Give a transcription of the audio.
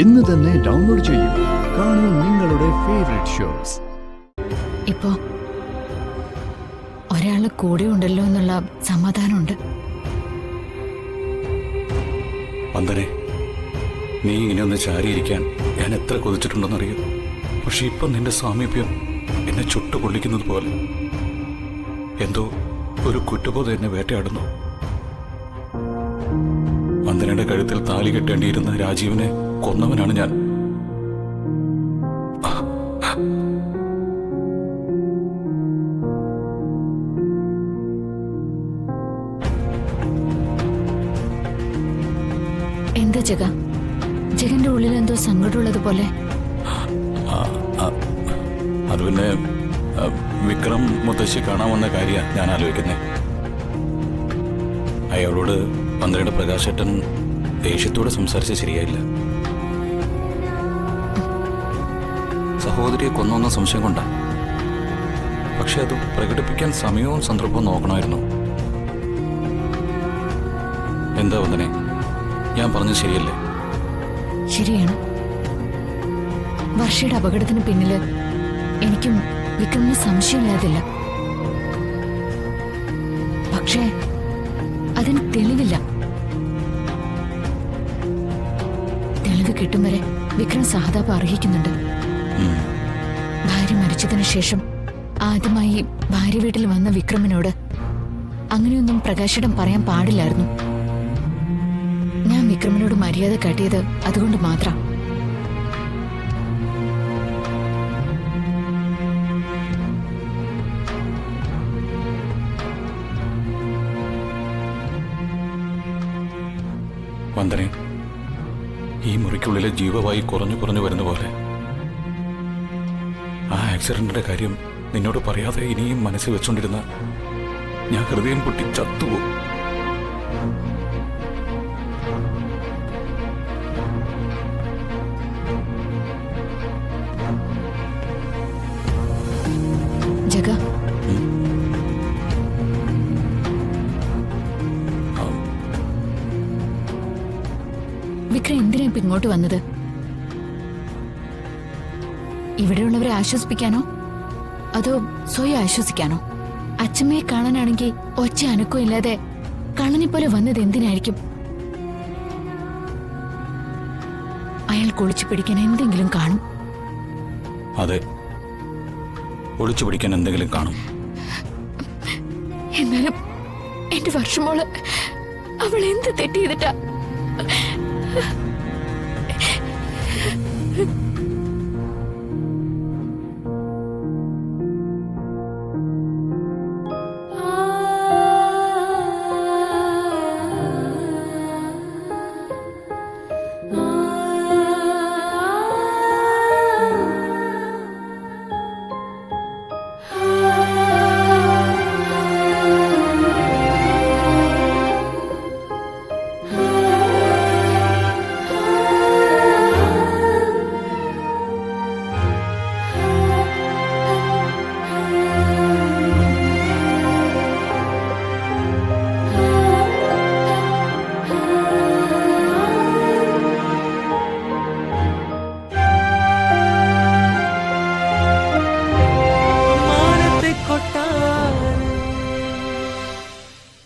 ഇന്ന് തന്നെ ഡൗൺലോഡ് ചെയ്യൂ. കാണൂ നിങ്ങളുടെ ഫേവറേറ്റ് ഷോസ്. ഇപ്പോ ഒരാള് കൂടെ ഉണ്ടല്ലോ എന്നുള്ള സമാധാനമുണ്ട്. വന്ദനെ, നീ ഇങ്ങനെ ഒന്ന് ചാരിയിരിക്കാൻ ഞാൻ എത്ര കൊതിച്ചിട്ടുണ്ടെന്നറിയോ. പക്ഷെ ഇപ്പം നിന്റെ സാമീപ്യം എന്നെ ചുട്ടു പൊള്ളിക്കുന്നത് പോലെ എന്തോ ഒരു കുറ്റബോധം എന്നെ വേട്ടയാടുന്നു. വന്ദനയുടെ കഴുത്തിൽ താലി കെട്ടേണ്ടിയിരുന്ന രാജീവിനെ കൊന്നവനാണ് ഞാൻ. എന്താ ജഗന്റെ ഉള്ളിൽ എന്തോ സങ്കടമുള്ളത് പോലെ. അത് പിന്നെ വിക്രം മുത്തശ്ശി കാണാൻ വന്ന കാര്യമാണ് ഞാൻ ആലോചിക്കുന്നത്. അയാളോട് വന്ദനയുടെ പ്രകാശേട്ടൻ ദേഷ്യത്തോടെ സംസാരിച്ച ശരിയായില്ല. സഹോദരിയെ കൊന്നൊന്ന സംശയം കൊണ്ടാ. പക്ഷെ അത് പ്രകടിപ്പിക്കാൻ സമയവും സന്ദർഭവും നോക്കണമായിരുന്നു. എന്താ വന്ദനെ, ഞാൻ പറഞ്ഞത് ശരിയല്ലേ? ശരിയാണ്. വർഷയുടെ അപകടത്തിന് പിന്നില് എനിക്കും വിക്രമിന് സംശയമില്ലാതില്ല. പക്ഷേ അതിന് തെളിവില്ല. തെളിവ് കിട്ടും വരെ വിക്രം സഹതാപം അർഹിക്കുന്നുണ്ട്. ഭാര്യ മരിച്ചതിന് ശേഷം ആദ്യമായി ഭാര്യ വീട്ടിൽ വന്ന വിക്രമിനോട് അങ്ങനെയൊന്നും പ്രകാശിടം പറയാൻ പാടില്ലായിരുന്നു. ഞാൻ വിക്രമിനോട് മര്യാദ കാട്ടിയത് അതുകൊണ്ട് മാത്രം. വന്ദനെ, ഈ മുറിക്കുള്ളിലെ ജീവവായി കുറഞ്ഞു വരുന്ന പോലെ ആ ആക്സിഡന്റിന്റെ കാര്യം നിന്നോട് പറയാതെ ഇനിയും മനസ്സിൽ വെച്ചോണ്ടിരുന്ന ഞാൻ ഹൃദയം പൊട്ടി ചത്തുപോകും. ജഗ, വിക്രം എന്തിനാ ഇപ്പൊ ഇങ്ങോട്ട് വന്നത്? ഇവിടെയുള്ളവരെ ആശ്വസിപ്പിക്കാനോ അതോ സ്വയം ആശ്വസിക്കാനോ? അച്ഛമ്മയെ കാണാനാണെങ്കിൽ ഒച്ച അനക്കോ ഇല്ലാതെ കള്ളനെ പോലെ വന്നത് എന്തിനായിരിക്കും? അയാൾ ഒളിച്ചു പിടിക്കാൻ എന്തെങ്കിലും കാണും. അതെ, ഒളിച്ചു പിടിക്കാൻ എന്തെങ്കിലും കാണും. എന്നാലും എന്റെ വർഷമോള് അവൾ എന്ത് തെറ്റ് ചെയ്തിട്ടാ?